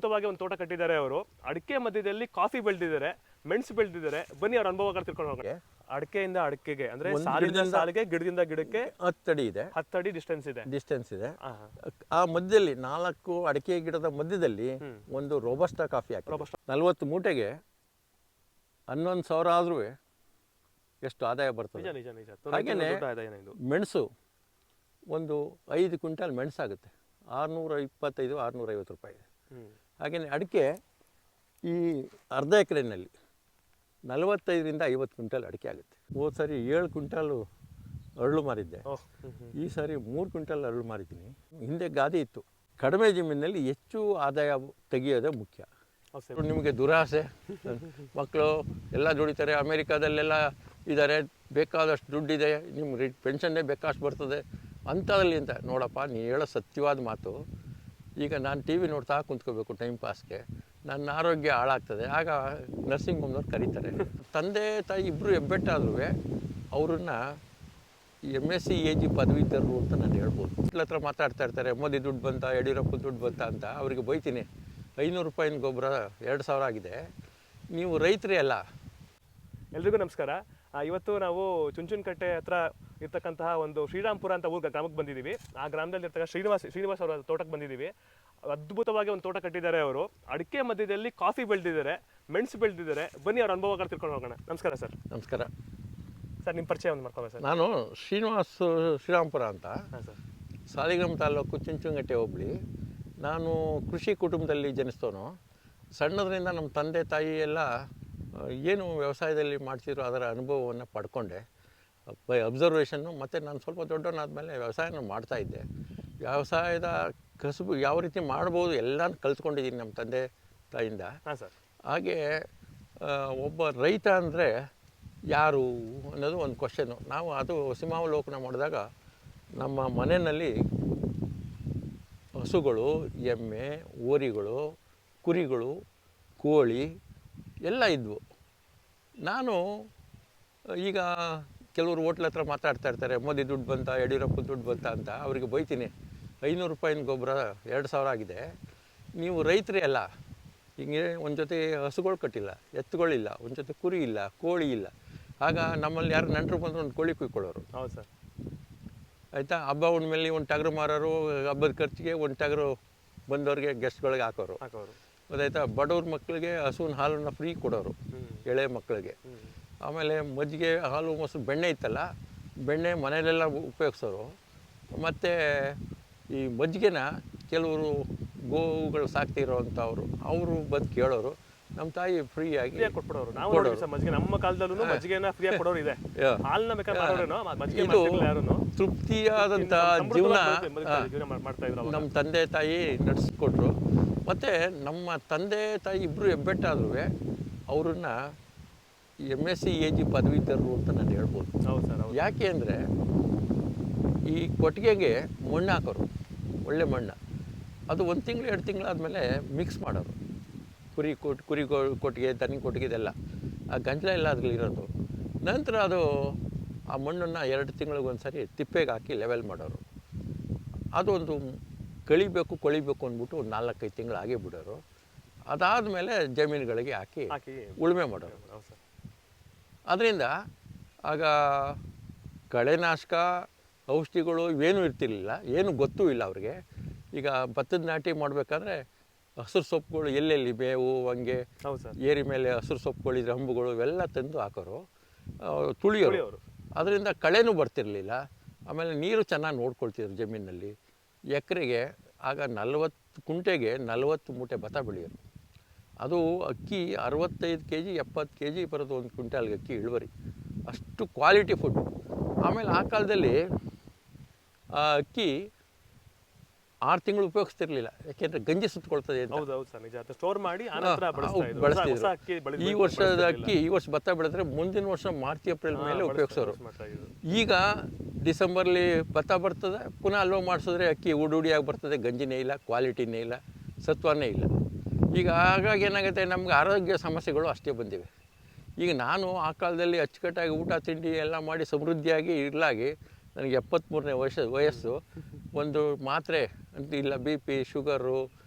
ಅದ್ಭುತವಾಗಿ ಒಂದು ತೋಟ ಕಟ್ಟಿದ್ದಾರೆ ಅವರು. ಅಡಿಕೆ ಮಧ್ಯದಲ್ಲಿ ಕಾಫಿ ಬೆಳೆದಿದ್ದಾರೆ, ಮೆಣಸು ಬೆಳೆದಿದ್ದಾರೆ. ಬನ್ನಿ ಅವ್ರ ಅನುಭವಗಳು ತಿಳ್ಕೊಂಡು ಹೋಗೋಣ. ಅಡಿಕೆಯಿಂದ ಅಡಿಕೆಗೆ ಅಂದ್ರೆ ಸಾಲಿನಿಂದ ಸಾಲಿಗೆ, ಗಿಡದಿಂದ ಗಿಡಕ್ಕೆ 10 ಅಡಿ ಇದೆ, 10 ಅಡಿ ಡಿಸ್ಟೆನ್ಸ್ ಇದೆ. ಆ ಮಧ್ಯದಲ್ಲಿ 4 ಅಡಿಕೆ ಗಿಡದ ಮಧ್ಯದಲ್ಲಿ ಒಂದು ರೋಬಸ್ಟಾ ಕಾಫಿ ಹಾಕಿ 40 ಮೂಟೆಗೆ 11,000 ಆದ್ರೂ ಎಷ್ಟು ಆದಾಯ ಬರ್ತದೆ. ಹಾಗೇನೆ ಮೆಣಸು ಒಂದು 5 ಕ್ವಿಂಟಲ್ ಮೆಣಸಾಗುತ್ತೆ, 625 650 ರೂಪಾಯಿ. ಹಾಗೆಯೇ ಅಡಿಕೆ ಈ ಅರ್ಧ ಎಕರೆನಲ್ಲಿ 45ರಿಂದ 50 ಕ್ವಿಂಟಲ್ ಅಡಿಕೆ ಆಗುತ್ತೆ. ಹೋದ ಸಾರಿ 7 ಕ್ವಿಂಟಲ್ ಅರಳು ಮಾರಿದ್ದೆ, ಈ ಸಾರಿ 3 ಕ್ವಿಂಟಲ್ ಅರಳು ಮಾರಿದ್ದೀನಿ. ಹಿಂದೆ ಗಾದೆ ಇತ್ತು, ಕಡಿಮೆ ಜಮೀನಿನಲ್ಲಿ ಹೆಚ್ಚು ಆದಾಯ ತೆಗೆಯೋದೇ ಮುಖ್ಯ. ನಿಮಗೆ ದುರಾಸೆ, ಮಕ್ಕಳು ಎಲ್ಲ ದುಡಿತಾರೆ, ಅಮೇರಿಕಾದಲ್ಲೆಲ್ಲ ಇದ್ದಾರೆ, ಬೇಕಾದಷ್ಟು ದುಡ್ಡಿದೆ, ನಿಮ್ಮ ಪೆನ್ಷನ್ನೇ ಬೇಕಾಷ್ಟು ಬರ್ತದೆ ಅಂಥದ್ರಲ್ಲಿ ಅಂತ ನೋಡಪ್ಪ, ನೀ ಹೇಳೋ ಸತ್ಯವಾದ ಮಾತು. ಈಗ ನಾನು ಟಿ ವಿ ನೋಡ್ತಾ ಕುಂತ್ಕೋಬೇಕು ಟೈಮ್ ಪಾಸ್ಗೆ, ನನ್ನ ಆರೋಗ್ಯ ಹಾಳಾಗ್ತದೆ. ಆಗ ನರ್ಸಿಂಗ್ ಹೋಮ್ನವ್ರು ಕರೀತಾರೆ. ತಂದೆ ತಾಯಿ ಇಬ್ಬರು ಹೆಬ್ಬೆಟ್ಟಾದ್ರೂ ಅವ್ರನ್ನ MSc AG ಪದವೀಧರರು ಅಂತ ನಾನು ಹೇಳ್ಬೋದು. ಮಕ್ಳ ಹತ್ರ ಮಾತಾಡ್ತಾ ಇರ್ತಾರೆ, ಮೋದಿ ದುಡ್ಡು ಬಂತ, ಯಡಿಯೂರಪ್ಪ ದುಡ್ಡು ಬಂತ ಅಂತ. ಅವರಿಗೆ ಬೈತೀನಿ, 500 ರೂಪಾಯಿನ ಗೊಬ್ಬರ 2,000 ಆಗಿದೆ, ನೀವು ರೈತರೇ ಅಲ್ಲ. ಎಲ್ರಿಗೂ ನಮಸ್ಕಾರ. ಇವತ್ತು ನಾವು ಚುಂಚನಕಟ್ಟೆ ಹತ್ರ ಇರ್ತಕ್ಕಂತಹ ಒಂದು ಶ್ರೀರಾಮ್ಪುರ ಅಂತ ಗ್ರಾಮಕ್ಕೆ ಬಂದಿದ್ದೀವಿ. ಆ ಗ್ರಾಮದಲ್ಲಿ ಇರ್ತಕ್ಕ ಶ್ರೀನಿವಾಸ್ ಅವರ ತೋಟಕ್ಕೆ ಬಂದಿದ್ದೀವಿ. ಅದ್ಭುತವಾಗಿ ಒಂದು ತೋಟ ಕಟ್ಟಿದ್ದಾರೆ ಅವರು. ಅಡಿಕೆ ಮಧ್ಯದಲ್ಲಿ ಕಾಫಿ ಬೆಳೆದಿದ್ದಾರೆ, ಮೆಣಸು ಬೆಳೆದಿದ್ದಾರೆ. ಬನ್ನಿ ಅವ್ರ ಅನುಭವಗಳು ತಿಳ್ಕೊಂಡು ಹೋಗೋಣ. ನಮಸ್ಕಾರ ಸರ್. ನಮಸ್ಕಾರ ಸರ್, ನಿಮ್ಮ ಪರಿಚಯ ಒಂದು ಮಾಡ್ಕೊಳ್ಳಿ ಸರ್. ನಾನು ಶ್ರೀರಾಮ್ಪುರ ಅಂತ, ಸರ್, ಸಾಲಿಗ್ರಾಮ ತಾಲೂಕು, ಚುಂಚನಕಟ್ಟೆ ಹೋಬಳಿ. ನಾನು ಕೃಷಿ ಕುಟುಂಬದಲ್ಲಿ ಜನಿಸ್ತವನು. ಸಣ್ಣದರಿಂದ ನಮ್ಮ ತಂದೆ ತಾಯಿ ಎಲ್ಲ ಏನು ವ್ಯವಸಾಯದಲ್ಲಿ ಮಾಡ್ತಿದ್ರು ಅದರ ಅನುಭವವನ್ನು ಪಡ್ಕೊಂಡೆ ಬೈ ಅಬ್ಸರ್ವೇಷನ್ನು. ಮತ್ತು ನಾನು ಸ್ವಲ್ಪ ದೊಡ್ಡವನಾದ್ಮೇಲೆ ವ್ಯವಸಾಯನ ಮಾಡ್ತಾಯಿದ್ದೆ. ವ್ಯವಸಾಯದ ಕಸುಬು ಯಾವ ರೀತಿ ಮಾಡ್ಬೋದು ಎಲ್ಲನೂ ಕಲ್ತ್ಕೊಂಡಿದ್ದೀನಿ ನಮ್ಮ ತಂದೆ ತಾಯಿಯಿಂದ. ಹಾಗೆ ಒಬ್ಬ ರೈತ ಅಂದರೆ ಯಾರು ಅನ್ನೋದು ಒಂದು ಕ್ವಶನ್ನು. ನಾವು ಅದು ಸಿಂಹಾವಲೋಕನ ಮಾಡಿದಾಗ ನಮ್ಮ ಮನೆಯಲ್ಲಿ ಹಸುಗಳು, ಎಮ್ಮೆ, ಓರಿಗಳು, ಕುರಿಗಳು, ಕೋಳಿ ಎಲ್ಲ ಇದ್ವು. ನಾನು ಈಗ ಕೆಲವರು ಹೋಟ್ಲ್ ಹತ್ರ ಮಾತಾಡ್ತಾ ಇರ್ತಾರೆ, ಮೋದಿ ದುಡ್ಡು ಬಂತ, ಯಡಿಯೂರಪ್ಪ ದುಡ್ಡು ಬಂತ ಅಂತ. ಅವರಿಗೆ ಬೈತೀನಿ, 500 ರೂಪಾಯಿನ ಗೊಬ್ಬರ 2,000 ಆಗಿದೆ, ನೀವು ರೈತರೇ ಅಲ್ಲ. ಹಿಂಗೆ ಒಂದು ಜೊತೆ ಹಸುಗಳು ಕಟ್ಟಿಲ್ಲ, ಎತ್ತುಗಳಿಲ್ಲ, ಒಂದು ಜೊತೆ ಕುರಿ ಇಲ್ಲ, ಕೋಳಿ ಇಲ್ಲ. ಆಗ ನಮ್ಮಲ್ಲಿ ಯಾರು ನೆಂಟರು ಬಂದರೂ ಒಂದು ಕೋಳಿ ಕುಯ್ಕೊಳ್ಳೋರು. ಹೌದು ಸರ್. ಆಯಿತಾ, ಹಬ್ಬ ಹುಣ್ಣಿಮೆಯಲ್ಲಿ ಒಂದು ಟಗರು ಮಾರೋರು, ಹಬ್ಬದ ಖರ್ಚಿಗೆ ಒಂದು ಟಗರು ಬಂದವ್ರಿಗೆ ಗೆಸ್ಟ್ಗಳಿಗೆ ಹಾಕೋರು. ಗೊತ್ತಾಯ್ತಾ, ಬಡವ್ರ ಮಕ್ಕಳಿಗೆ ಹಸುವಿನ ಹಾಲನ್ನು ಫ್ರೀ ಕೊಡೋರು ಎಳೆ ಮಕ್ಕಳಿಗೆ. ಆಮೇಲೆ ಮಜ್ಜಿಗೆ, ಹಾಲು, ಮೊಸರು, ಬೆಣ್ಣೆ ಇತ್ತಲ್ಲ, ಬೆಣ್ಣೆ ಮನೆಯಲ್ಲೆಲ್ಲ ಉಪಯೋಗಿಸೋರು. ಮತ್ತು ಈ ಮಜ್ಜಿಗೆನ ಕೆಲವರು ಗೋವುಗಳು ಸಾಕ್ತಿರೋ ಅಂಥವ್ರು ಅವರು ಬಂದು ಕೇಳೋರು. ನಮ್ಮ ತಾಯಿ ಫ್ರೀಯಾಗಿ ಕೊಟ್ಬಿಡೋರು. ನಮ್ಮ ಕಾಲದಲ್ಲೂ ಮಜ್ಜಿಗೆನ ಫ್ರೀಯಾಗಿ ಕೊಡೋರು ಇದೆ. ಹಾಲನ್ನ ಬೇಕಾದ್ರೆ ಇದು ತೃಪ್ತಿಯಾದಂಥ ಜೀವನ ನಮ್ಮ ತಂದೆ ತಾಯಿ ನಡೆಸ್ಕೊಟ್ರು. ಮತ್ತು ನಮ್ಮ ತಂದೆ ತಾಯಿ ಇಬ್ಬರು ಹೆಬ್ಬೆಟ್ಟಾದ್ರೂ ಅವ್ರನ್ನ MSc AG ಪದವೀಧರರು ಅಂತ ನಾನು ಹೇಳ್ಬೋದು. ಹೌದು ಸರ್. ಯಾಕೆ ಅಂದರೆ ಈ ಕೊಟ್ಟಿಗೆಗೆ ಮಣ್ಣು ಹಾಕೋರು, ಒಳ್ಳೆ ಮಣ್ಣು. ಅದು 1 ತಿಂಗಳು 2 ತಿಂಗಳಾದಮೇಲೆ ಮಿಕ್ಸ್ ಮಾಡೋರು. ಕುರಿ ಕೊಟ್ಟಿಗೆ, ದನಿ ಕೊಟ್ಟಿಗೆ ಇದೆಲ್ಲ ಆ ಗಂಜಲ ಎಲ್ಲ ಅದ್ರಲ್ಲಿ ಇರೋದು. ನಂತರ ಅದು ಆ ಮಣ್ಣನ್ನು 2 ತಿಂಗಳಿಗೊಂದು ಸರಿ ತಿಪ್ಪೆಗೆ ಹಾಕಿ ಲೆವೆಲ್ ಮಾಡೋರು. ಅದೊಂದು ಕೊಳಿಬೇಕು ಅಂದ್ಬಿಟ್ಟು 4-5 ತಿಂಗಳು ಆಗೇ ಬಿಡೋರು. ಅದಾದಮೇಲೆ ಜಮೀನುಗಳಿಗೆ ಹಾಕಿ ಉಳುಮೆ ಮಾಡೋರು. ಅದರಿಂದ ಆಗ ಕಳೆನಾಶಕ, ಔಷಧಿಗಳು ಇವೇನೂ ಇರ್ತಿರ್ಲಿಲ್ಲ, ಏನು ಗೊತ್ತೂ ಇಲ್ಲ ಅವ್ರಿಗೆ. ಈಗ ಭತ್ತದ ನಾಟಿ ಮಾಡಬೇಕಾದ್ರೆ ಹಸಿರು ಸೊಪ್ಪುಗಳು ಎಲ್ಲೆಲ್ಲಿ ಬೇವು, ಹಂಗೆ ಏರಿ ಮೇಲೆ ಹಸಿರು ಸೊಪ್ಪುಗಳಿದ್ರೆ ಹಂಬುಗಳು ಇವೆಲ್ಲ ತಂದು ಹಾಕೋರು, ತುಳಿಯೋರು. ಅದರಿಂದ ಕಳೆನೂ ಬರ್ತಿರಲಿಲ್ಲ. ಆಮೇಲೆ ನೀರು ಚೆನ್ನಾಗಿ ನೋಡ್ಕೊಳ್ತಿದ್ರು ಜಮೀನಲ್ಲಿ. ಎಕರೆಗೆ ಆಗ 40 ಕುಂಟೆಗೆ 40 ಮೂಟೆ ಭತ್ತ ಬೆಳೆಯೋರು. ಅದು ಅಕ್ಕಿ 65 kg 70 kg ಬರೋದು, 1 ಕ್ವಿಂಟಾಲ್ಗೆ ಅಕ್ಕಿ ಇಳುವರಿ. ಅಷ್ಟು ಕ್ವಾಲಿಟಿ ಫುಡ್ಡು. ಆಮೇಲೆ ಆ ಕಾಲದಲ್ಲಿ ಆ ಅಕ್ಕಿ 6 ತಿಂಗಳು ಉಪಯೋಗಿಸ್ತಿರ್ಲಿಲ್ಲ, ಯಾಕೆಂದರೆ ಗಂಜಿ ಸುತ್ತಕೊಳ್ತದೆ ಅಂತ. ಬಳಸ್ತಿದ್ರು. ಈ ವರ್ಷದ ಅಕ್ಕಿ ಈ ವರ್ಷ ಭತ್ತ ಬೆಳೆದ್ರೆ ಮುಂದಿನ ವರ್ಷ ಮಾರ್ಚ್ ಏಪ್ರಿಲ್ ಮೇಲೆ ಉಪಯೋಗಿಸೋರು. ಈಗ ಡಿಸೆಂಬರ್ಲಿ ಭತ್ತ ಬರ್ತದೆ, ಪುನಃ ಅಲ್ವ ಮಾಡಿಸಿದ್ರೆ ಅಕ್ಕಿ ಉಡುಡಿಯಾಗಿ ಬರ್ತದೆ, ಗಂಜಿನೇ ಇಲ್ಲ, ಕ್ವಾಲಿಟಿನೇ ಇಲ್ಲ, ಸತ್ವನೇ ಇಲ್ಲ. ಈಗ ಹಾಗಾಗಿ ಏನಾಗುತ್ತೆ, ನಮ್ಗೆ ಆರೋಗ್ಯ ಸಮಸ್ಯೆಗಳು ಅಷ್ಟೇ ಬಂದಿವೆ. ಈಗ ನಾನು ಆ ಕಾಲದಲ್ಲಿ ಅಚ್ಚುಕಟ್ಟಾಗಿ ಊಟ ತಿಂಡಿ ಎಲ್ಲ ಮಾಡಿ ಸಮೃದ್ಧಿಯಾಗಿ ಇರಲಾಗಿ ನನಗೆ 73ನೇ ವಯಸ್ಸು. ಒಂದು ಮಾತ್ರೆ ಅಂತ ಇಲ್ಲ, BP, ಶುಗರು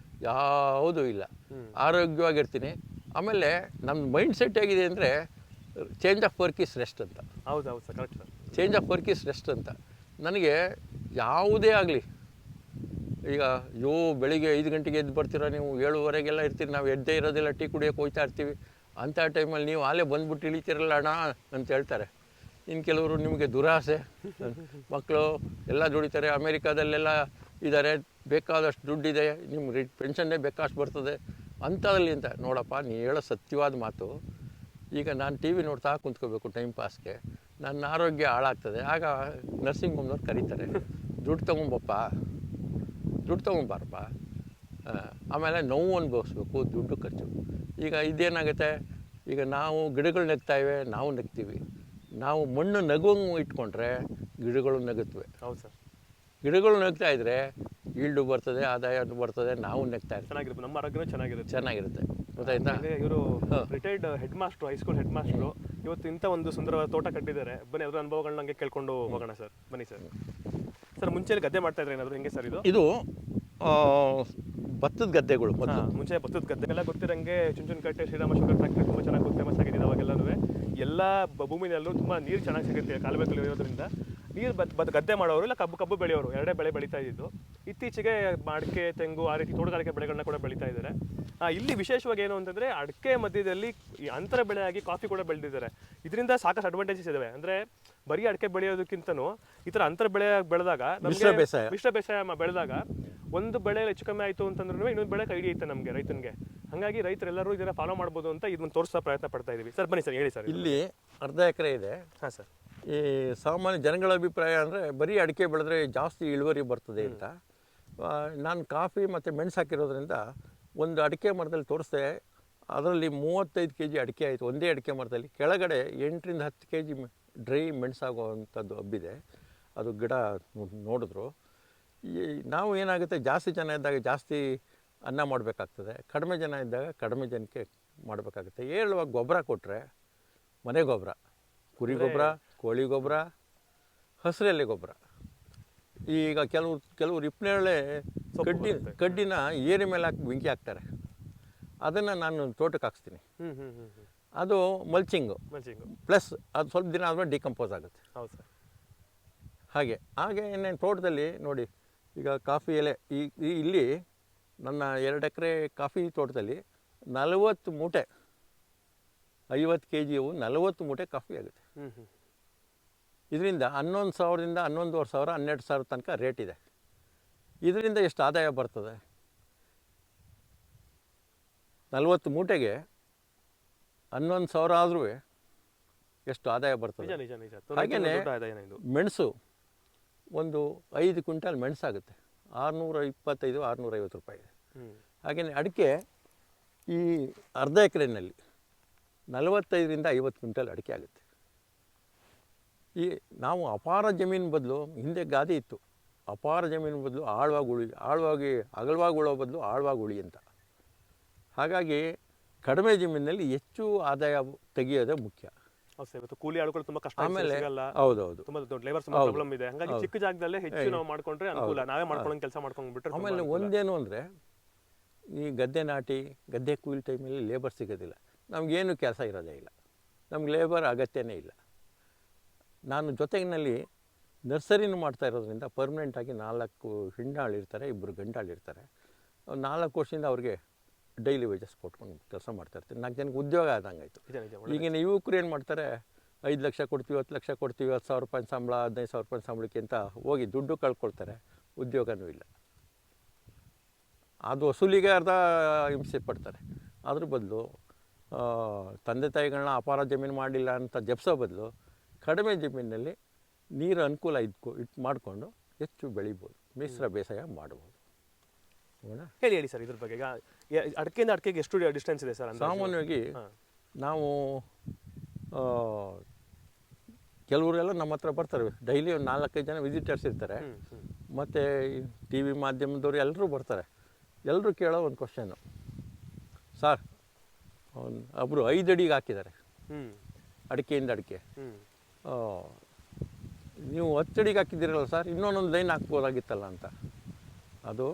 ಯಾವುದೂ ಇಲ್ಲ. ಆರೋಗ್ಯವಾಗಿರ್ತೀನಿ. ಆಮೇಲೆ ನಮ್ಮ ಮೈಂಡ್ ಸೆಟ್ ಹೇಗಿದೆ ಅಂದರೆ change of work is rest ಅಂತ. ಹೌದು ಹೌದು sir, correct sir. Change of work is rest ಅಂತ. ನನಗೆ ಯಾವುದೇ ಆಗಲಿ, ಈಗ ಬೆಳಿಗ್ಗೆ 5 ಗಂಟೆಗೆ ಎದ್ದು ಬರ್ತೀರಾ ನೀವು, 7:15ಗೆಲ್ಲ ಇರ್ತೀರಿ, ನಾವು ಎದ್ದೇ ಇರೋದಿಲ್ಲ, ಟೀ ಕುಡಿಯೋಕೆ ಹೋಗ್ತಾ ಇರ್ತೀವಿ. ಅಂಥ ಟೈಮಲ್ಲಿ ನೀವು ಆಲೇ ಬಂದುಬಿಟ್ಟು ಇಳಿತೀರಲ್ಲ ಅಣ್ಣ ಅಂತ ಹೇಳ್ತಾರೆ. ಇನ್ನು ಕೆಲವರು ನಿಮಗೆ ದುರಾಸೆ, ಮಕ್ಕಳು ಎಲ್ಲ ದುಡಿತಾರೆ, ಅಮೇರಿಕಾದಲ್ಲೆಲ್ಲ ಇದ್ದಾರೆ, ಬೇಕಾದಷ್ಟು ದುಡ್ಡಿದೆ, ನಿಮ್ಮ ಪೆನ್ಷನ್ನೇ ಬೇಕಾಷ್ಟು ಬರ್ತದೆ ಅಂಥದ್ರಲ್ಲಿ ಅಂತ. ನೋಡಪ್ಪ, ನೀ ಹೇಳೋ ಸತ್ಯವಾದ ಮಾತು. ಈಗ ನಾನು ಟಿ ವಿ ನೋಡ್ತಾ ಕುಂತ್ಕೋಬೇಕು ಟೈಮ್ ಪಾಸ್ಗೆ, ನನ್ನ ಆರೋಗ್ಯ ಹಾಳಾಗ್ತದೆ. ಆಗ ನರ್ಸಿಂಗ್ ಹೋಮ್ನವ್ರು ಕರೀತಾರೆ, ದುಡ್ಡು ತೊಗೊಂಬಾರಪ್ಪ. ಆಮೇಲೆ ನೋವು ಅನುಭವಿಸ್ಬೇಕು, ದುಡ್ಡು ಖರ್ಚು. ಈಗ ಇದೇನಾಗುತ್ತೆ, ಈಗ ನಾವು ಗಿಡಗಳು ನೆಗ್ತಾಯಿವೆ, ನಾವು ನೆಗ್ತೀವಿ. ನಾವು ಮಣ್ಣು ನಗುವಂಗೆ ಇಟ್ಕೊಂಡ್ರೆ ಗಿಡಗಳು ನಗುತ್ತವೆ. ಹೌದು ಸರ್. ಗಿಡಗಳು ನಗ್ತಾ ಇದ್ದರೆ ಈಲ್ಡು ಬರ್ತದೆ, ಆದಾಯ ಬರ್ತದೆ, ನಾವು ನೆಗ್ತಾ ಇರ್ತೀವಿ. ಚೆನ್ನಾಗಿರುತ್ತೆ, ನಮ್ಮ ಆರೋಗ್ಯನೂ ಚೆನ್ನಾಗಿರುತ್ತೆ. ಗೊತ್ತಾಯ್ತಾ? ಇವರು retired head master, high school head master, ಇವತ್ತು ಇಂಥ ಒಂದು ಸುಂದರವಾದ ತೋಟ ಕಟ್ಟಿದ್ದಾರೆ. ಬನ್ನಿ ಅದರ ಅನುಭವಗಳನ್ನ ಹಂಗೆ ಕೇಳ್ಕೊಂಡು ಹೋಗೋಣ ಸರ್. ಬನ್ನಿ ಸರ್. ಸರ್, ಮುಂಚೆ ಗದ್ದೆ ಮಾಡ್ತಾ ಇದ್ರೆ ಏನಾದರೂ ಹೆಂಗೆ ಸರ್ ಇದು? ಭತ್ತದ ಗದ್ದೆಗಳು ಮೊದಲು. ಮುಂಚೆ ಭತ್ತದ ಗದ್ದೆ ಎಲ್ಲ ಗೊತ್ತಿರಂಗೆ ಚುಂಚನಕಟ್ಟೆ ಶ್ರೀರಾಮ ಶುಗರ್ ಫ್ಯಾಕ್ಟ್ರಿ ತುಂಬ ಚೆನ್ನಾಗಿ ಫೇಮಸ್ ಆಗಿದೆ. ಅವಾಗೆಲ್ಲನೂ ಎಲ್ಲ ಭೂಮಿನಲ್ಲೂ ತುಂಬ ನೀರು ಚೆನ್ನಾಗಿ ಸಿಗುತ್ತೆ, ಕಾಲುವೆಗಳು ಇರೋದ್ರಿಂದ. ನೀರು ಗದ್ದೆ ಮಾಡೋರು ಇಲ್ಲ ಕಬ್ಬು ಬೆಳೆಯೋರು ಎರಡೇ ಬೆಳೆ ಬೆಳೀತಾ ಇದ್ದು. ಇತ್ತೀಚೆಗೆ ಅಡಿಕೆ, ತೆಂಗು, ಆ ರೀತಿ ತೋಟಗಾರಿಕೆ ಬೆಳೆಗಳನ್ನ ಕೂಡ ಬೆಳೀತಾ ಇದ್ದಾರೆ. ಇಲ್ಲಿ ವಿಶೇಷವಾಗಿ ಏನು ಅಂತಂದರೆ, ಅಡಿಕೆ ಮಧ್ಯದಲ್ಲಿ ಈ ಅಂತರ ಬೆಳೆಯಾಗಿ ಕಾಫಿ ಕೂಡ ಬೆಳೆದಿದ್ದಾರೆ. ಇದರಿಂದ ಸಾಕಷ್ಟು ಅಡ್ವಾಂಟೇಜಸ್ ಇದಾವೆ. ಅಂದರೆ ಬರೀ ಅಡಿಕೆ ಬೆಳೆಯೋದಕ್ಕಿಂತನೂ ಈ ಥರ ಅಂತರ ಬೆಳೆ ಬೆಳೆದಾಗ, ಮಿಶ್ರ ಬೇಸಾಯ ಬೆಳೆದಾಗ ಒಂದು ಬೆಳೆ ಹೆಚ್ಚು ಕಮ್ಮಿ ಆಯಿತು ಅಂತಂದ್ರೂ ಇನ್ನೊಂದು ಬೆಳೆ ಕೈ ಹಿಡಿಯುತ್ತೆ ನಮಗೆ, ರೈತನಿಗೆ. ಹಾಗಾಗಿ ರೈತರೆಲ್ಲರೂ ಇದನ್ನ ಫಾಲೋ ಮಾಡ್ಬೋದು ಅಂತ ಇದನ್ನ ತೋರಿಸೋ ಪ್ರಯತ್ನ ಪಡ್ತಾ ಇದೀವಿ. ಸರ್ ಬನ್ನಿ ಸರ್, ಹೇಳಿ ಸರ್. ಇಲ್ಲಿ ಅರ್ಧ ಎಕರೆ ಇದೆ. ಹಾಂ ಸರ್. ಈ ಸಾಮಾನ್ಯ ಜನಗಳ ಅಭಿಪ್ರಾಯ ಅಂದರೆ ಬರೀ ಅಡಿಕೆ ಬೆಳೆದ್ರೆ ಜಾಸ್ತಿ ಇಳುವರಿ ಬರ್ತದೆ ಅಂತ. ನಾನು ಕಾಫಿ ಮತ್ತು ಮೆಣಸು ಹಾಕಿರೋದ್ರಿಂದ ಒಂದು ಅಡಿಕೆ ಮರದಲ್ಲಿ ತೋರಿಸ್ದೆ, ಅದರಲ್ಲಿ 35 kg ಅಡಿಕೆ ಆಯಿತು ಒಂದೇ ಅಡಿಕೆ ಮರದಲ್ಲಿ. ಕೆಳಗಡೆ 8 ರಿಂದ 10 kg ಡ್ರೈ ಮೆಣಸಾಗುವಂಥದ್ದು ಹಬ್ಬಿದೆ. ಅದು ಗಿಡ ನೋಡಿದ್ರು. ನಾವು ಏನಾಗುತ್ತೆ, ಜಾಸ್ತಿ ಜನ ಇದ್ದಾಗ ಜಾಸ್ತಿ ಅನ್ನ ಮಾಡಬೇಕಾಗ್ತದೆ, ಕಡಿಮೆ ಜನ ಇದ್ದಾಗ ಕಡಿಮೆ ಜನಕ್ಕೆ ಮಾಡಬೇಕಾಗುತ್ತೆ. ಹೇಳುವಾಗ ಗೊಬ್ಬರ ಕೊಟ್ಟರೆ ಮನೆ ಗೊಬ್ಬರ, ಕುರಿ ಗೊಬ್ಬರ, ಕೋಳಿ ಗೊಬ್ಬರ, ಹಸಿರೆಲೆ ಗೊಬ್ಬರ. ಈಗ ಕೆಲವರು ಇಪ್ಪನೇಳೆ ಕಡ್ಡಿನ ಏರಿ ಮೇಲೆ ಹಾಕಿ ಬೆಂಕಿ ಹಾಕ್ತಾರೆ. ಅದನ್ನು ನಾನು ತೋಟಕ್ಕೆ ಹಾಕ್ಸ್ತೀನಿ. ಅದು ಮಲ್ಚಿಂಗು ಪ್ಲಸ್ ಅದು ಸ್ವಲ್ಪ ದಿನ ಆದಮೇಲೆ ಡಿಕಂಪೋಸ್ ಆಗುತ್ತೆ. ಹೌದು ಸರ್. ಹಾಗೆ ಇನ್ನೇನು ತೋಟದಲ್ಲಿ ನೋಡಿ, ಈಗ ಕಾಫಿ ಎಲೆ ಇಲ್ಲಿ ನನ್ನ 2 ಎಕರೆ ಕಾಫಿ ತೋಟದಲ್ಲಿ 40 ಮೂಟೆ, 50 kg 40 ಮೂಟೆ ಕಾಫಿ ಆಗುತ್ತೆ. ಇದರಿಂದ 11,000ದಿಂದ 11,500, 12,000 ತನಕ ರೇಟ್ ಇದೆ. ಇದರಿಂದ ಎಷ್ಟು ಆದಾಯ ಬರ್ತದೆ? 40 ಮೂಟೆಗೆ 11,000 ಆದ್ರೂ ಎಷ್ಟು ಆದಾಯ ಬರ್ತದೆ? ಹಾಗೆಯೇ ಮೆಣಸು, ಒಂದು 5 ಕ್ವಿಂಟಲ್ ಮೆಣಸಾಗುತ್ತೆ, 625, 650 ರೂಪಾಯಿ ಇದೆ. ಹಾಗೆಯೇ ಅಡಿಕೆ, ಈ ಅರ್ಧ ಎಕರೆಯಲ್ಲಿ 45 ರಿಂದ 50 ಕ್ವಿಂಟಲ್ ಅಡಿಕೆ ಆಗುತ್ತೆ. ಈ ನಾವು ಅಪಾರ ಜಮೀನು ಬದಲು, ಹಿಂದೆ ಗಾದೆ ಇತ್ತು, ಅಪಾರ ಜಮೀನು ಬದಲು ಅಗಲವಾಗಿ ಉಳೋ ಬದಲು ಆಳವಾಗಿ ಉಳಿ ಅಂತ. ಹಾಗಾಗಿ ಕಡಿಮೆ ಜಮೀನಿನಲ್ಲಿ ಹೆಚ್ಚು ಆದಾಯ ತೆಗೆಯೋದೇ ಮುಖ್ಯ. ಇವತ್ತು ಕೂಲಿ ಆಳುಗಳು ತುಂಬಾ ಕಷ್ಟ. ಆಮೇಲೆ ಹೌದೌದು, ತುಂಬಾ ದೊಡ್ಡ ಲೇಬರ್ ಪ್ರಾಬ್ಲಮ್ ಇದೆ. ಹಾಗಾಗಿ ಚಿಕ್ಕ ಜಾಗದಲ್ಲೇ ಹೆಚ್ಚು ನಾವು ಮಾಡ್ಕೊಂಡ್ರೆ ಅನುಕೂಲ, ನಾವೇ ಮಾಡ್ಕೊಳ್ಳೋ ಕೆಲಸ ಮಾಡ್ಕೊಂಡ್ಬಿಟ್ರೆ. ಆಮೇಲೆ ಒಂದೇನು ಅಂದರೆ, ಈ ಗದ್ದೆ ನಾಟಿ, ಗದ್ದೆ ಕೂಲಿ ಟೈಮಲ್ಲಿ ಲೇಬರ್ ಸಿಗೋದಿಲ್ಲ, ನಮಗೇನು ಕೆಲಸ ಇರೋದೇ ಇಲ್ಲ, ನಮ್ಗೆ ಲೇಬರ್ ಅಗತ್ಯನೇ ಇಲ್ಲ. ನಾನು ಜೊತೆಗಿನಲ್ಲಿ ನರ್ಸರಿನೂ ಮಾಡ್ತಾ ಇರೋದ್ರಿಂದ ಪರ್ಮನೆಂಟಾಗಿ 4 ಹೆಣ್ಣಾಳಿರ್ತಾರೆ, 2 ಗಂಡಾಳಿರ್ತಾರೆ. 4 ವರ್ಷದಿಂದ ಅವ್ರಿಗೆ ಡೈಲಿ ವೇಜಸ್ ಕೊಟ್ಕೊಂಡು ಕೆಲಸ ಮಾಡ್ತಾಯಿರ್ತೀನಿ. 4 ಜನಕ್ಕೆ ಉದ್ಯೋಗ ಆದಂಗಾಯಿತು. ಈಗಿನ ಯುವಕರು ಏನು ಮಾಡ್ತಾರೆ, 5 ಲಕ್ಷ ಕೊಡ್ತೀವಿ, 10 ಲಕ್ಷ ಕೊಡ್ತೀವಿ, 10,000 ರೂಪಾಯಿ ಸಂಬಳ, 15,000 ರೂಪಾಯಿ ಸಂಬಳಕ್ಕೆ ಅಂತ ಹೋಗಿ ದುಡ್ಡು ಕಳ್ಕೊಳ್ತಾರೆ, ಉದ್ಯೋಗವೂ ಇಲ್ಲ. ಅದು ವಸೂಲಿಗೆ ಅರ್ಧ ಹಿಂಸೆ ಪಡ್ತಾರೆ. ಅದ್ರ ಬದಲು ತಂದೆ ತಾಯಿಗಳನ್ನ ಅಪಾರ ಜಮೀನು ಮಾಡಿಲ್ಲ ಅಂತ ಜಪ್ಸೋ ಬದಲು ಕಡಿಮೆ ಜಮೀನಿನಲ್ಲಿ ನೀರು ಅನುಕೂಲ ಮಾಡಿಕೊಂಡು ಹೆಚ್ಚು ಬೆಳಿಬೋದು, ಮಿಶ್ರ ಬೇಸಾಯ ಮಾಡ್ಬೋದು. ಹೇಳಿ ಸರ್ ಇದ್ರ ಬಗ್ಗೆ. ಅಡಿಕೆಯಿಂದ ಅಡಿಕೆಗೆ ಎಷ್ಟು ಡಿಸ್ಟೆನ್ಸ್ ಇದೆ ಸರ್? ಸಾಮಾನ್ಯವಾಗಿ ನಾವು ಕೆಲವರೆಲ್ಲ ನಮ್ಮ ಹತ್ರ ಬರ್ತಾರೆ, ಡೈಲಿ ಒಂದು 4-5 ಜನ ವಿಸಿಟರ್ಸ್ ಇರ್ತಾರೆ. ಮತ್ತು ಟಿ ವಿ ಮಾಧ್ಯಮದವರು ಎಲ್ಲರೂ ಬರ್ತಾರೆ. ಎಲ್ಲರೂ ಕೇಳೋ ಒಂದು ಕ್ವಶನ್ನು, ಸರ್ ಒಬ್ಬರು 5 ಅಡಿಗೆ ಹಾಕಿದ್ದಾರೆ ಅಡಿಕೆಯಿಂದ ಅಡಿಕೆ, ನೀವು 10 ಅಡಿಗೆ ಹಾಕಿದ್ದೀರಲ್ಲ ಸರ್, ಇನ್ನೊಂದೊಂದು ಲೈನ್ ಹಾಕ್ಬೋದಾಗಿತ್ತಲ್ಲ ಅಂತ. ಅದು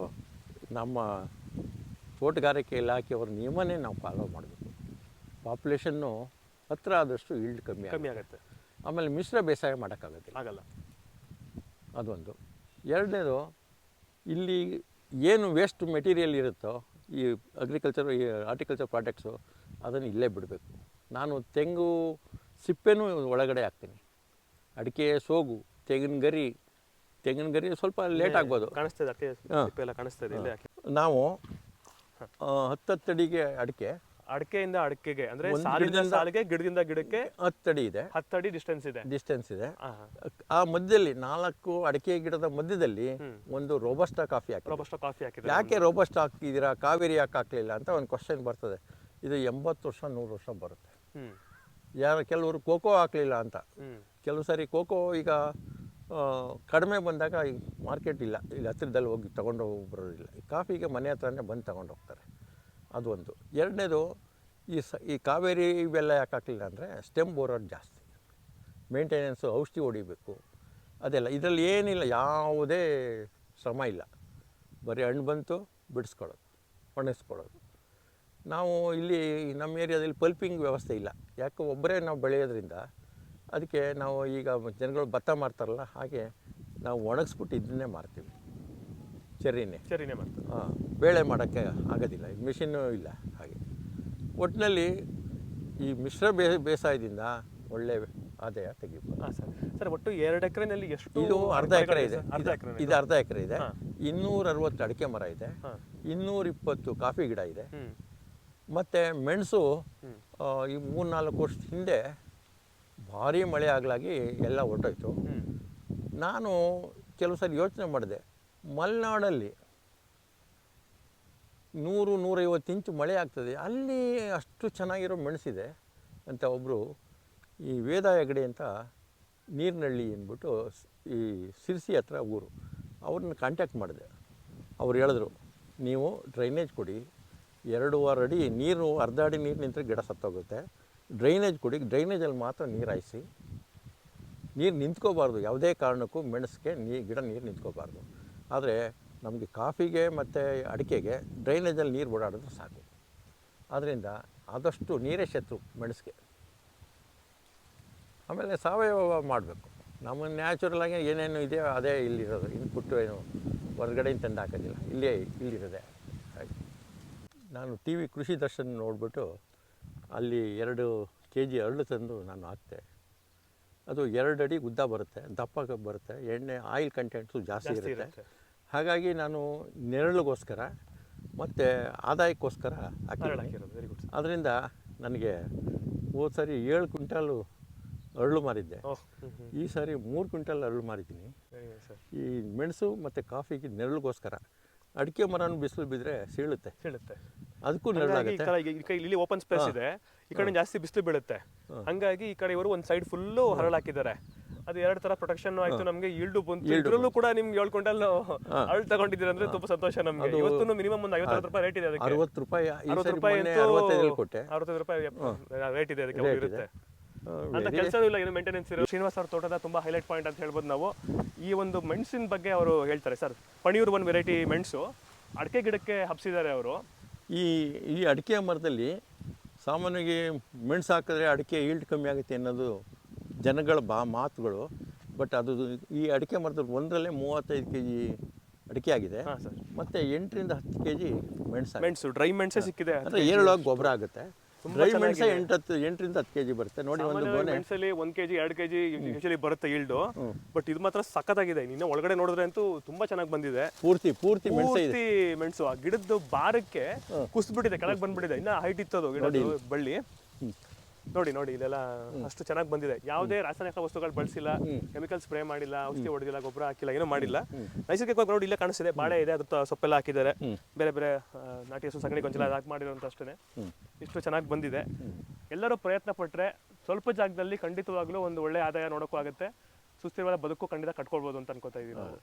ನಮ್ಮ ತೋಟಗಾರಿಕೆ ಇಲಾಖೆಯವ್ರ ನಿಯಮನೇ ನಾವು ಫಾಲೋ ಮಾಡಬೇಕು. ಪಾಪ್ಯುಲೇಷನ್ನು ಹತ್ರ ಆದಷ್ಟು ಈಲ್ಡ್ ಕಮ್ಮಿ ಆಗುತ್ತೆ. ಆಮೇಲೆ ಮಿಶ್ರ ಬೇಸಾಯ ಮಾಡೋಕ್ಕಾಗೋದಿಲ್ಲ, ಆಗಲ್ಲ. ಅದೊಂದು. ಎರಡನೇದು, ಇಲ್ಲಿ ಏನು ವೇಸ್ಟ್ ಮೆಟೀರಿಯಲ್ ಇರುತ್ತೋ ಈ ಅಗ್ರಿಕಲ್ಚರ್ ಈ ಆರ್ಟಿಕಲ್ಚರ್ ಪ್ರಾಡಕ್ಟ್ಸು ಅದನ್ನು ಇಲ್ಲೇ ಬಿಡಬೇಕು. ನಾನು ತೆಂಗು ಸಿಪ್ಪೆನೂ ಒಳಗಡೆ ಹಾಕ್ತೀನಿ. ಅಡಿಕೆ ಸೋಗು, ತೆಂಗಿನ ಗರಿ ಸ್ವಲ್ಪ ಲೇಟ್ ಆಗ್ಬೋದು, ಕಾಣಿಸ್ತದೆ ಅಡಿಕೆ ಸಿಪ್ಪೆ ಎಲ್ಲ ಕಾಣಿಸ್ತದೆ ಇಲ್ಲೇ ಹಾಕಿ. ನಾವು 10 ಅಡಿಗೆ ಅಡಿಕೆಯಿಂದ ಅಡಿಕೆಗೆ ಅಂದ್ರೆ ಸಾಲಿನಿಂದ ಸಾಲಿಗೆ ಗಿಡದಿಂದ ಗಿಡಕ್ಕೆ 10 ಅಡಿ ಇದೆ, 10 ಅಡಿ ಡಿಸ್ಟೆನ್ಸ್ ಇದೆ. ಆ ಮಧ್ಯದಲ್ಲಿ 4 ಅಡಿಕೆ ಗಿಡದ ಮಧ್ಯದಲ್ಲಿ ಒಂದು ರೋಬಸ್ಟಾ ಕಾಫಿ ಹಾಕಿದೆ. ಯಾಕೆ ರೋಬಸ್ಟಾ ಹಾಕಿದ್ದೀರಾ, ಕಾವೇರಿ ಯಾಕೆ ಹಾಕಲಿಲ್ಲ ಅಂತ ಒಂದು ಕ್ವಶನ್ ಬರ್ತದೆ. ಇದು 80 ವರ್ಷ 100 ವರ್ಷ ಬರುತ್ತೆ. ಕೆಲವರು ಕೋಕೋ ಹಾಕಲಿಲ್ಲ ಅಂತ. ಕೆಲವು ಸಾರಿ ಕೋಕೋ ಈಗ ಕಡಿಮೆ ಬಂದಾಗ ಈಗ ಮಾರ್ಕೆಟ್ ಇಲ್ಲ, ಈಗ ಹತ್ತಿರದಲ್ಲಿ ಹೋಗಿ ತೊಗೊಂಡು ಬರೋದಿಲ್ಲ. ಈ ಕಾಫಿಗೆ ಮನೆ ಹತ್ರನೇ ಬಂದು ತೊಗೊಂಡು ಹೋಗ್ತಾರೆ, ಅದು ಒಂದು. ಎರಡನೇದು, ಈ ಕಾವೇರಿ ಇವೆಲ್ಲ ಯಾಕೆ ಹಾಕಲಿಲ್ಲ ಅಂದರೆ ಸ್ಟೆಮ್ ಬೋರೋದು ಜಾಸ್ತಿ, ಮೇಂಟೆನೆನ್ಸು, ಔಷಧಿ ಹೊಡಿಬೇಕು, ಅದೆಲ್ಲ. ಇದರಲ್ಲಿ ಏನಿಲ್ಲ, ಯಾವುದೇ ಶ್ರಮ ಇಲ್ಲ, ಬರೀ ಹಣ್ಣು ಬಂತು ಬಿಡಿಸ್ಕೊಳ್ಳೋದು, ಒಣಗಿಸ್ಕೊಳ್ಳೋದು. ನಾವು ಇಲ್ಲಿ ನಮ್ಮ ಏರಿಯಾದಲ್ಲಿ ಪಲ್ಪಿಂಗ್ ವ್ಯವಸ್ಥೆ ಇಲ್ಲ, ಯಾಕೆ ಒಬ್ಬರೇ ನಾವು ಬೆಳೆಯೋದ್ರಿಂದ. ಅದಕ್ಕೆ ನಾವು ಈಗ ಜನಗಳು ಭತ್ತ ಮಾರ್ತಾರಲ್ಲ, ಹಾಗೆ ನಾವು ಒಣಗಿಸ್ಬಿಟ್ಟು ಇದನ್ನೇ ಮಾರ್ತೀವಿ, ಚೆರ್ರಿನೇ ಮಾಡ್ತೀವಿ. ಬೇಳೆ ಮಾಡೋಕ್ಕೆ ಆಗೋದಿಲ್ಲ, ಈಗ ಮಿಷಿನ್ನು ಇಲ್ಲ. ಹಾಗೆ ಒಟ್ಟಿನಲ್ಲಿ ಈ ಮಿಶ್ರ ಬೇಸಾಯದಿಂದ ಒಳ್ಳೆ ಆದಾಯ ತೆಗಿಬೋದು. ಸರ್ ಒಟ್ಟು 2 ಎಕರೆನಲ್ಲಿ ಎಷ್ಟು? ಇದು ಅರ್ಧ ಎಕರೆ ಇದೆ. ಇದು ಅರ್ಧ ಎಕರೆ ಇದೆ. 260 ಅಡಿಕೆ ಮರ ಇದೆ, 220 ಕಾಫಿ ಗಿಡ ಇದೆ. ಮತ್ತು ಮೆಣಸು ಈ 3-4 ವರ್ಷದ ಹಿಂದೆ ಭಾರಿ ಮಳೆ ಆಗಲಾಗಿ ಎಲ್ಲ ಹೊರಟೋಯ್ತು. ನಾನು ಕೆಲವು ಸಲ ಯೋಚನೆ ಮಾಡಿದೆ, ಮಲೆನಾಡಲ್ಲಿ 100-150 ಇಂಚು ಮಳೆ ಆಗ್ತದೆ, ಅಲ್ಲಿ ಅಷ್ಟು ಚೆನ್ನಾಗಿರೋ ಮೆಣಸಿದೆ ಅಂತ ಒಬ್ಬರು ಈ ವೇದ ಹೆಗಡೆ ಅಂತ ನೀರಿನಹಳ್ಳಿ ಅಂದ್ಬಿಟ್ಟು ಈ ಸಿರ್ಸಿ ಹತ್ರ ಊರು, ಅವ್ರನ್ನ ಕಾಂಟ್ಯಾಕ್ಟ್ ಮಾಡಿದೆ. ಅವ್ರು ಹೇಳಿದ್ರು, ನೀವು ಡ್ರೈನೇಜ್ ಕೊಡಿ, 2.5 ಅಡಿ ನೀರು, ಅರ್ಧ ಅಡಿ ನೀರು ನಿಂತರೆ ಗಿಡ ಸತ್ತೋಗುತ್ತೆ, ಡ್ರೈನೇಜ್ ಕೊಡಿ, ಡ್ರೈನೇಜಲ್ಲಿ ಮಾತ್ರ ನೀರು ಹಾಯಿಸಿ, ನೀರು ನಿಂತ್ಕೋಬಾರ್ದು, ಯಾವುದೇ ಕಾರಣಕ್ಕೂ ಮೆಣಸಿಗೆ ಗಿಡ ನೀರು ನಿಂತ್ಕೋಬಾರ್ದು. ಆದರೆ ನಮಗೆ ಕಾಫಿಗೆ ಮತ್ತು ಅಡಿಕೆಗೆ ಡ್ರೈನೇಜಲ್ಲಿ ನೀರು ಓಡಾಡಿದ್ರೆ ಸಾಕು. ಆದ್ದರಿಂದ ಆದಷ್ಟು ನೀರೇ ಶತ್ರು ಮೆಣಸಿಗೆ. ಆಮೇಲೆ ಸಾವಯವ ಮಾಡಬೇಕು. ನಮ್ಮ ನ್ಯಾಚುರಲಾಗಿ ಏನೇನು ಇದೆಯೋ ಅದೇ ಇಲ್ಲಿರೋದು, ಇನ್ಪುಟ್ಟು ಏನು ಹೊರಗಡೆಯಿಂದ ತಂದು ಹಾಕೋದಿಲ್ಲ, ಇಲ್ಲಿರೋದೆ. ಹಾಗೆ ನಾನು ಟಿ ವಿ ಕೃಷಿ ದರ್ಶನ ನೋಡಿಬಿಟ್ಟು ಅಲ್ಲಿ 2 kg ಅರಳು ತಂದು ನಾನು ಹಾಕ್ತೆ. ಅದು 2 ಅಡಿ ಉದ್ದ ಬರುತ್ತೆ, ದಪ್ಪ ಬರುತ್ತೆ, ಎಣ್ಣೆ ಆಯಿಲ್ ಕಂಟೆಂಟ್ಸು ಜಾಸ್ತಿ ಇರುತ್ತೆ. ಹಾಗಾಗಿ ನಾನು ನೆರಳಿಗೋಸ್ಕರ ಮತ್ತು ಆದಾಯಕ್ಕೋಸ್ಕರ ಹಾಕಿರೋದು. Very good. ಅದರಿಂದ ನನಗೆ ಹೋದ ಸಾರಿ 7 ಕ್ವಿಂಟಾಲು ಅರಳು ಮಾರಿದ್ದೆ, ಈ ಸಾರಿ 3 ಕ್ವಿಂಟಲ್ ಅರಳು ಮಾರಿದ್ದೀನಿ. ಈ ಮೆಣಸು ಮತ್ತು ಕಾಫಿಗೆ ನೆರಳಿಗೋಸ್ಕರ. ಅಡಿಕೆ ಮರನೂ ಬಿಸಿಲು ಬಿದ್ದರೆ ಸೀಳುತ್ತೆ, ಅದಕ್ಕೂ ನೆರಳಾಗುತ್ತೆ. ಇಲ್ಲಿ ಓಪನ್ ಸ್ಪೇಸ್ ಇದೆ, ಈ ಕಡೆ ಜಾಸ್ತಿ ಬಿಸಿಲು ಬೀಳುತ್ತೆ, ಹಂಗಾಗಿ ಈ ಕಡೆ ಇವರು ಒಂದು ಸೈಡ್ ಫುಲ್ಲು ಹರಳು ಹಾಕಿದ್ದಾರೆ. ಅದು 2 ತರ ಪ್ರೊಟೆಕ್ಷನ್ ಆಯ್ತು, ನಮಗೆ ಈಲ್ಡು ಬಂತು. ಇದ್ರಲ್ಲೂ ಕೂಡ ನಿಮ್ಗೆ 7 ಕ್ವಿಂಟಲ್ ಅರಳು ತಗೊಂಡಿದ್ದೀರ ಅಂದ್ರೆ ತುಂಬಾ ಸಂತೋಷ ನಮಗೆ. ಇವತ್ತು ಮಿನಿಮಮ್ ಒಂದು 50 ರೂಪಾಯಿ ರೇಟ್ ಇದೆ ಅದಕ್ಕೆ. 60 ರೂಪಾಯಿ ಕೊಟ್ಟೆ, 65 ರೂಪಾಯಿ ರೇಟ್ ಇದೆ ಅದಕ್ಕೆ ಇರುತ್ತೆ ಅಂತ. ಕೆಲಸನೂ ಇಲ್ಲ, ಇದು ಮೇಂಟೆನೆನ್ಸ್ ಇರೋ. ಶ್ರೀನಿವಾಸ್ ಅವ್ರ ತೋಟದ ತುಂಬಾ ಹೈಲೈಟ್ ಪಾಯಿಂಟ್ ಅಂತ ಹೇಳ್ಬೋದು ನಾವು. ಈ ಒಂದು ಮೆಣಸಿನ ಬಗ್ಗೆ ಅವರು ಹೇಳ್ತಾರೆ. ಸರ್, ಪಣಿಯೂರು ಒಂದು ವೆರೈಟಿ ಮೆಣಸು ಅಡಿಕೆ ಗಿಡಕ್ಕೆ ಹಬ್ಸಿದ್ದಾರೆ ಅವರು. ಈ ಅಡಿಕೆ ಮರದಲ್ಲಿ ಸಾಮಾನ್ಯವಾಗಿ ಮೆಣಸು ಹಾಕಿದ್ರೆ ಅಡಿಕೆ ಈಲ್ಡ್ ಕಮ್ಮಿ ಆಗುತ್ತೆ ಅನ್ನೋದು ಜನಗಳ ಮಾತುಗಳು. ಬಟ್ ಅದು ಈ ಅಡಿಕೆ ಮರದಲ್ಲಿ ಒಂದರಲ್ಲೇ 35 kg ಅಡಿಕೆ ಆಗಿದೆ, ಮತ್ತು 8 ರಿಂದ 10 kg ಮೆಣಸು ಡ್ರೈ ಮೆಣಸೇ ಸಿಕ್ಕಿದೆ. ಅಂದರೆ ಏರಳವಾಗಿ ಗೊಬ್ಬರ ಆಗುತ್ತೆ. ಡ್ರೈ ಮೆಣಸೆ 8 ರಿಂದ 10 kg ಬರುತ್ತೆ ನೋಡಿ. ಒಂದು ಮೆಣಸಲ್ಲಿ 1 kg 2 kg ಯೂಶಲಿ ಬರುತ್ತೆ ಈಲ್ಡು. ಬಟ್ ಇದು ಮಾತ್ರ ಸಖತ್ತಾಗಿದೆ. ನಿನ್ನೆ ಒಳಗಡೆ ನೋಡಿದ್ರೆ ಅಂತೂ ತುಂಬಾ ಚೆನ್ನಾಗಿ ಬಂದಿದೆ. ಪೂರ್ತಿ ಮೆಣಸು ಆ ಗಿಡದ ಬಾರಕ್ಕೆ ಕುಸ್ಬಿಟ್ಟಿದೆ, ಕೆಳಗೆ ಬಂದ್ಬಿಟ್ಟಿದೆ. ಇನ್ನ ಹೈಟ್ ಇತ್ತದು ಗಿಡದ ಬಳ್ಳಿ. ನೋಡಿ ಇದೆಲ್ಲ ಅಷ್ಟು ಚೆನ್ನಾಗಿ ಬಂದಿದೆ. ಯಾವುದೇ ರಾಸಾಯನಿಕ ವಸ್ತುಗಳು ಬಳಸಿಲ್ಲ, ಕೆಮಿಕಲ್ ಸ್ಪ್ರೇ ಮಾಡಿಲ್ಲ, ಔಷಧಿ ಹೊಡೆದಿಲ್ಲ, ಗೊಬ್ಬರ ಹಾಕಿಲ್ಲ, ಏನೂ ಮಾಡಿಲ್ಲ. ನೈಸರ್ಗಿಕವಾಗಿ ನೋಡಿ ಇಲ್ಲೇ ಕಾಣಿಸ್ತಿದೆ, ಬಾಳೆ ಇದೆ, ಅದ್ರ ಸೊಪ್ಪೆಲ್ಲ ಹಾಕಿದ್ದಾರೆ, ಬೇರೆ ಬೇರೆ ನಾಟಿ ಹಸು ಸಗಣಿ ಗೊಂಚಲ ಹಾಕಿ ಮಾಡಿರೋಂಥ ಅಷ್ಟೇ. ಇಷ್ಟು ಚೆನ್ನಾಗಿ ಬಂದಿದೆ. ಎಲ್ಲರೂ ಪ್ರಯತ್ನ ಪಟ್ಟರೆ ಸ್ವಲ್ಪ ಜಾಗದಲ್ಲಿ ಖಂಡಿತವಾಗ್ಲೂ ಒಂದು ಒಳ್ಳೆ ಆದಾಯ ನೋಡೋಕ್ಕೂ ಆಗುತ್ತೆ, ಸುಸ್ಥಿರವಾದ ಬದುಕು ಖಂಡಿತ ಕಟ್ಕೊಳ್ಬೋದು ಅಂತ ಅನ್ಕೋತಾ ಇದೀವಿ ನಾವು.